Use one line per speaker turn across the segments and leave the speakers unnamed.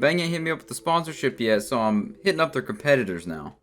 They ain't hit me up with the sponsorship yet, so I'm hitting up their competitors now.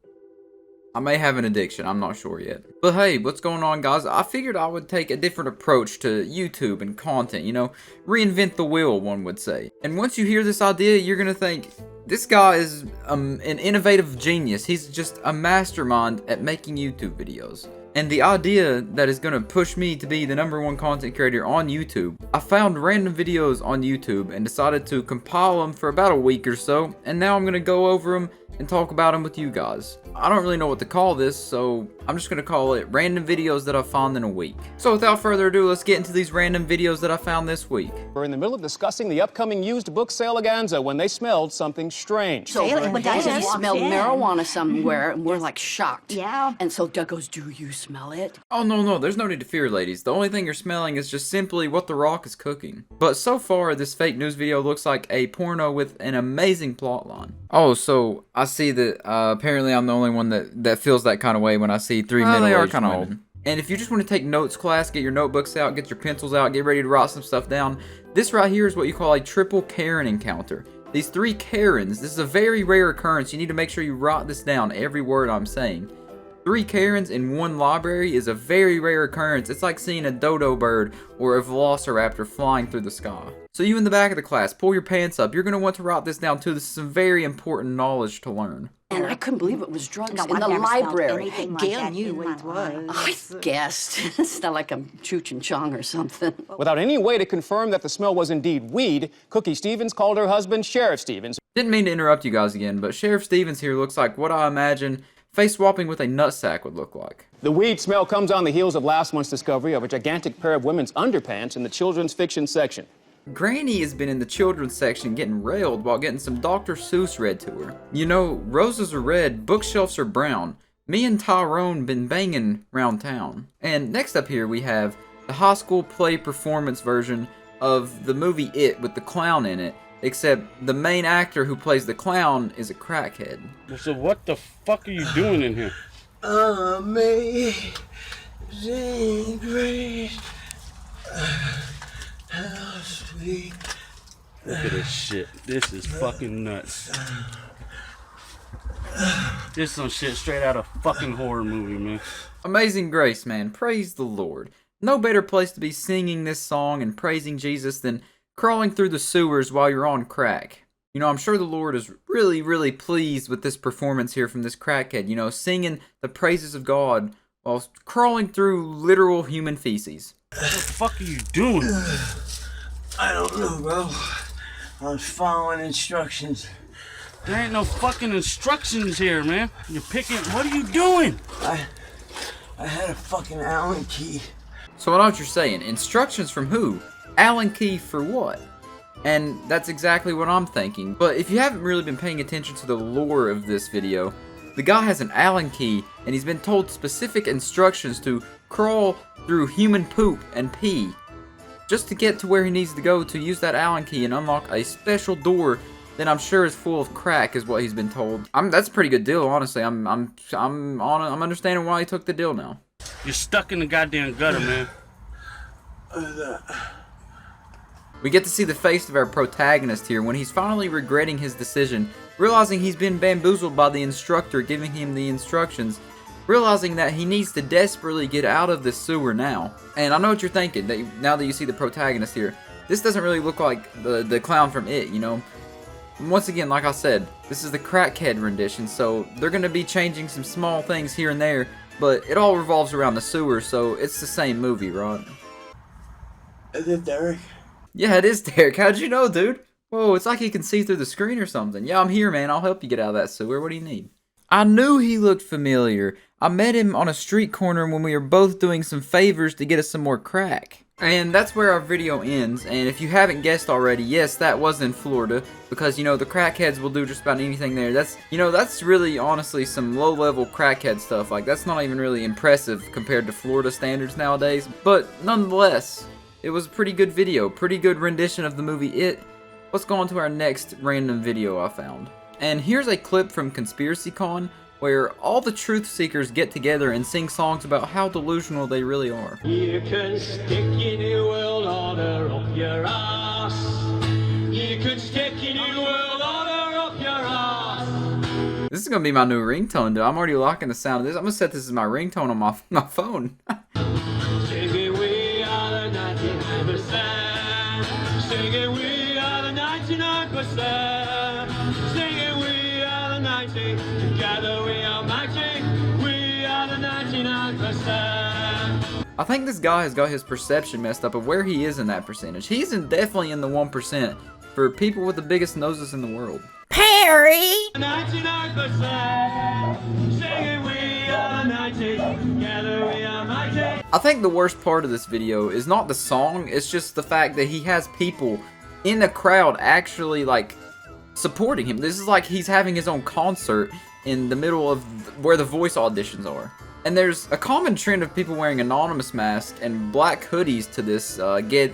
I may have an addiction, I'm not sure yet. But hey, what's going on, guys? I figured I would take a different approach to YouTube and content, you know, reinvent the wheel, one would say. And once you hear this idea, you're gonna think, this guy is an innovative genius. He's just a mastermind at making YouTube videos. And the idea that is gonna push me to be the #1 content creator on YouTube, I found random videos on YouTube and decided to compile them for about a week or so, and now I'm gonna go over them and talk about them with you guys. I don't really know what to call this, so I'm just gonna call it random videos that I found in a week. So without further ado, let's get into these random videos that I found this week.
We're in the middle of discussing the upcoming used book saleganza when they smelled something strange.
So one day he smelled marijuana somewhere, and we're like shocked.
Yeah.
And so Doug goes, "Do you smell it?"
Oh no, there's no need to fear, ladies. The only thing you're smelling is just simply what The Rock is cooking. But so far, this fake news video looks like a porno with an amazing plotline. Oh, so I see that apparently I'm the only one that feels that kind of way when I see three middle-aged women. And if you just want to take notes, class, get your notebooks out, get your pencils out, get ready to write some stuff down, this right here is what you call a triple Karen encounter. These 3 Karens, this is a very rare occurrence. You need to make sure you write this down, every word I'm saying. 3 Karens in one library is a very rare occurrence. It's like seeing a dodo bird or a velociraptor flying through the sky. So you in the back of the class, pull your pants up. You're going to want to write this down too. This is some very important knowledge to learn.
And I couldn't believe it was drugs
No,
in
I've
the
never smelled
library.
anything like
Gail
that
knew
in
it
my
was.
life.
I guessed. It's not like I'm Cheech and Chong or something.
Without any way to confirm that the smell was indeed weed, Cookie Stevens called her husband Sheriff Stevens.
Didn't mean to interrupt you guys again, but Sheriff Stevens here looks like what I imagine face swapping with a nutsack would look like.
The weed smell comes on the heels of last month's discovery of a gigantic pair of women's underpants in the children's fiction section.
Granny has been in the children's section getting railed while getting some Dr. Seuss read to her. You know, roses are red, bookshelves are brown. Me and Tyrone been banging round town. And next up here we have the high school play performance version of the movie It with the clown in it, except the main actor who plays the clown is a crackhead.
So what the fuck are you doing in here?
Amazing grace, how sweet.
Look at this shit. This is fucking nuts. This is some shit straight out of fucking horror movie, man.
Amazing Grace, man. Praise the Lord. No better place to be singing this song and praising Jesus than crawling through the sewers while you're on crack. You know, I'm sure the Lord is really, really pleased with this performance here from this crackhead, you know, singing the praises of God while crawling through literal human feces.
What the fuck are you doing?
I don't know, bro. I was following instructions.
There ain't no fucking instructions here, man. You're picking. What are you doing?
I had a fucking Allen key.
So I know what you're saying. Instructions from who? Allen key for what? And that's exactly what I'm thinking. But if you haven't really been paying attention to the lore of this video, the guy has an Allen key and he's been told specific instructions to crawl through human poop and pee just to get to where he needs to go to use that Allen key and unlock a special door that I'm sure is full of crack, is what he's been told. That's a pretty good deal, honestly. I'm understanding why he took the deal now.
You're stuck in the goddamn gutter, man.
We get to see the face of our protagonist here when he's finally regretting his decision, realizing he's been bamboozled by the instructor giving him the instructions, realizing that he needs to desperately get out of this sewer now. And I know what you're thinking, that now that you see the protagonist here, this doesn't really look like the clown from It, you know? Once again, like I said, this is the crackhead rendition, so they're going to be changing some small things here and there, but it all revolves around the sewer, so it's the same movie, right?
Is it Derek?
Yeah, it is Derek. How'd you know, dude? Whoa, it's like he can see through the screen or something. Yeah, I'm here, man. I'll help you get out of that sewer. What do you need? I knew he looked familiar. I met him on a street corner when we were both doing some favors to get us some more crack. And that's where our video ends, and if you haven't guessed already, yes, that was in Florida, because, you know, the crackheads will do just about anything there. That's really, honestly, some low-level crackhead stuff. Like, that's not even really impressive compared to Florida standards nowadays, but nonetheless, it was a pretty good video, pretty good rendition of the movie It. Let's go on to our next random video I found. And here's a clip from ConspiracyCon, where all the truth seekers get together and sing songs about how delusional they really are.
You can stick your new world order up your ass. You could stick your new world order
This is gonna be my new ringtone, dude. I'm already locking the sound of this. I'm gonna set this as my ringtone on my phone.
Singing we are the 99%. Singing we are the 99%. Singing we are the 90. Together we are mighty. We are the 99%.
I think this guy has got his perception messed up of where he is in that percentage. He's definitely in the 1% for people with the biggest noses in the world.
Perry!
99%. Singing we are the 90. Together we are mighty.
I think the worst part of this video is not the song, it's just the fact that he has people in the crowd actually like supporting him. This is like he's having his own concert in the middle of where the voice auditions are. And there's a common trend of people wearing anonymous masks and black hoodies to this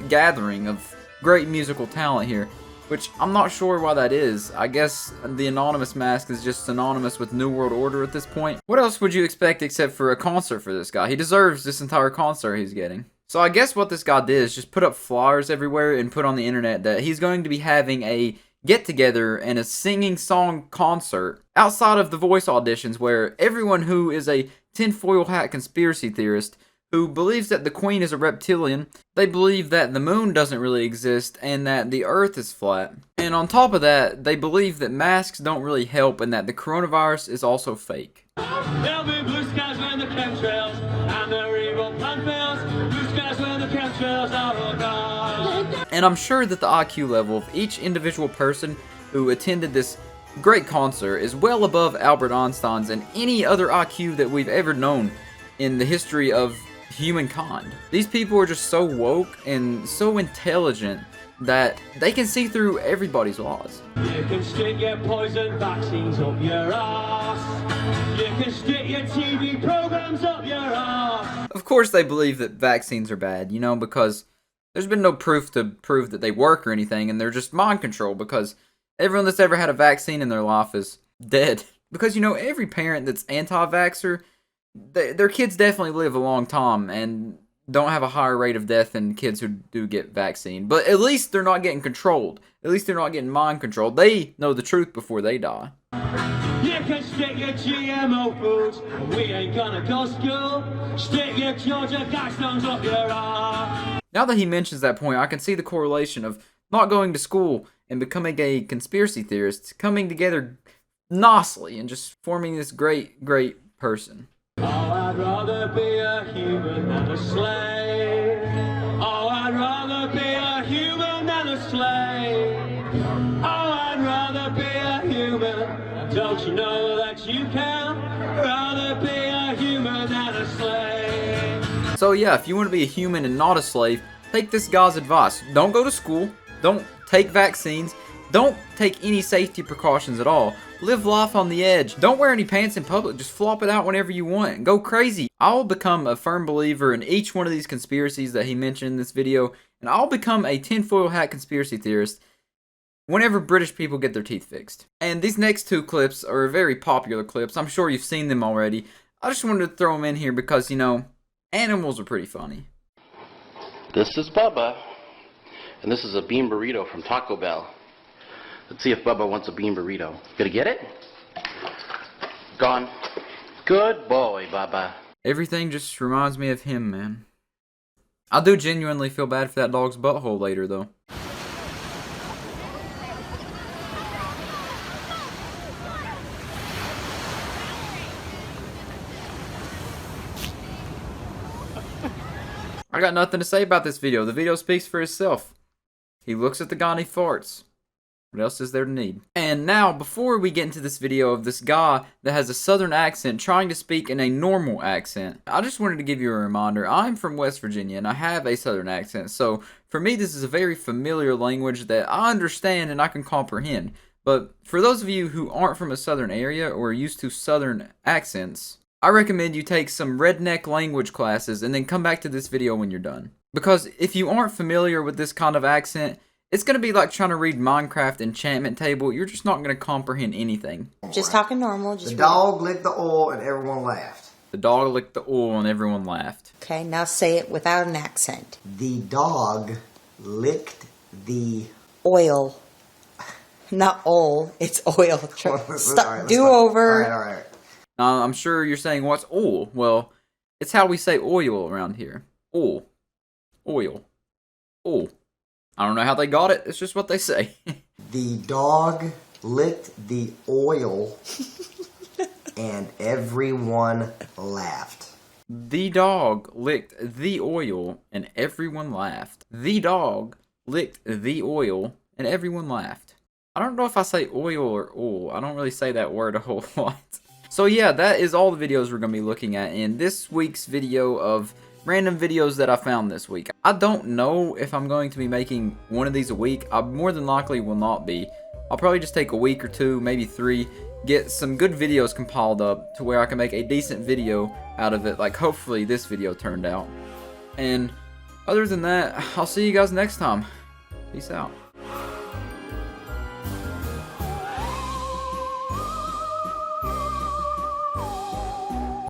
gathering of great musical talent here, which I'm not sure why that is. I guess the anonymous mask is just synonymous with New World Order at this point. What else would you expect except for a concert for this guy? He deserves this entire concert he's getting. So I guess what this guy did is just put up flyers everywhere and put on the internet that he's going to be having a get-together and a singing song concert outside of the voice auditions where everyone who is a tinfoil hat conspiracy theorist who believes that the Queen is a reptilian, they believe that the moon doesn't really exist and that the earth is flat. And on top of that, they believe that masks don't really help and that the coronavirus is also fake.
There'll be blue skies when the chemtrails and the evil plant fails. Blue skies when the chemtrails are all gone.
And I'm sure that the IQ level of each individual person who attended this great concert is well above Albert Einstein's and any other IQ that we've ever known in the history of humankind. These people are just so woke and so intelligent that they can see through everybody's laws.
You can stick your poison vaccines up your ass. You can stick your TV programs up your ass.
Of course they believe that vaccines are bad, you know, because there's been no proof to prove that they work or anything, and they're just mind control because everyone that's ever had a vaccine in their life is dead. Because, you know, every parent that's anti-vaxxer, their kids definitely live a long time and don't have a higher rate of death than kids who do get vaccine. But at least they're not getting controlled. At least they're not getting mind controlled. They know the truth before they die.
You can stick your GMO foods, we ain't gonna go school. Stick your Georgia Guidestones up your ass.
Now that he mentions that point, I can see the correlation of not going to school and becoming a conspiracy theorist, coming together nicely and just forming this great, great person.
Oh, I'd rather be a human than a slave. Oh, I'd rather be a human than a slave. Oh, I'd rather be a human. Don't you know that you can rather be a human than a slave?
So yeah, if you want to be a human and not a slave, take this guy's advice. Don't go to school. Don't take vaccines. Don't take any safety precautions at all. Live life on the edge. Don't wear any pants in public. Just flop it out whenever you want. Go crazy. I'll become a firm believer in each one of these conspiracies that he mentioned in this video, and I'll become a tinfoil hat conspiracy theorist whenever British people get their teeth fixed. And these next two clips are very popular clips. I'm sure you've seen them already. I just wanted to throw them in here because, you know, animals are pretty funny.
This is Bubba, and this is a bean burrito from Taco Bell. Let's see if Bubba wants a bean burrito. Gonna get it? Gone. Good boy, Bubba.
Everything just reminds me of him, man. I do genuinely feel bad for that dog's butthole later, though. I got nothing to say about this video. The video speaks for itself. He looks at the guy and he farts. What else is there to need? And now, before we get into this video of this guy that has a southern accent trying to speak in a normal accent, I just wanted to give you a reminder. I'm from West Virginia and I have a southern accent, so for me this is a very familiar language that I understand and I can comprehend. But for those of you who aren't from a southern area or are used to southern accents, I recommend you take some redneck language classes and then come back to this video when you're done. Because if you aren't familiar with this kind of accent, it's going to be like trying to read Minecraft enchantment table. You're just not going to comprehend anything.
Just talking normal. Just
the dog licked the oil and everyone laughed.
The dog licked the oil and everyone laughed.
Okay, now say it without an accent.
The dog licked the
oil. Not oil, it's oil.
Alright,
Do over.
Alright.
I'm sure you're saying, what's oil? Well, it's how we say oil around here. Oil. Oil. Oil. I don't know how they got it. It's just what they say.
The dog licked the oil and everyone laughed.
The dog licked the oil and everyone laughed. The dog licked the oil and everyone laughed. I don't know if I say oil or oil. I don't really say that word a whole lot. So yeah, that is all the videos we're going to be looking at in this week's video of random videos that I found this week. I don't know if I'm going to be making one of these a week. I more than likely will not be. I'll probably just take a week or two, maybe 3, get some good videos compiled up to where I can make a decent video out of it, like hopefully this video turned out. And other than that, I'll see you guys next time. Peace out.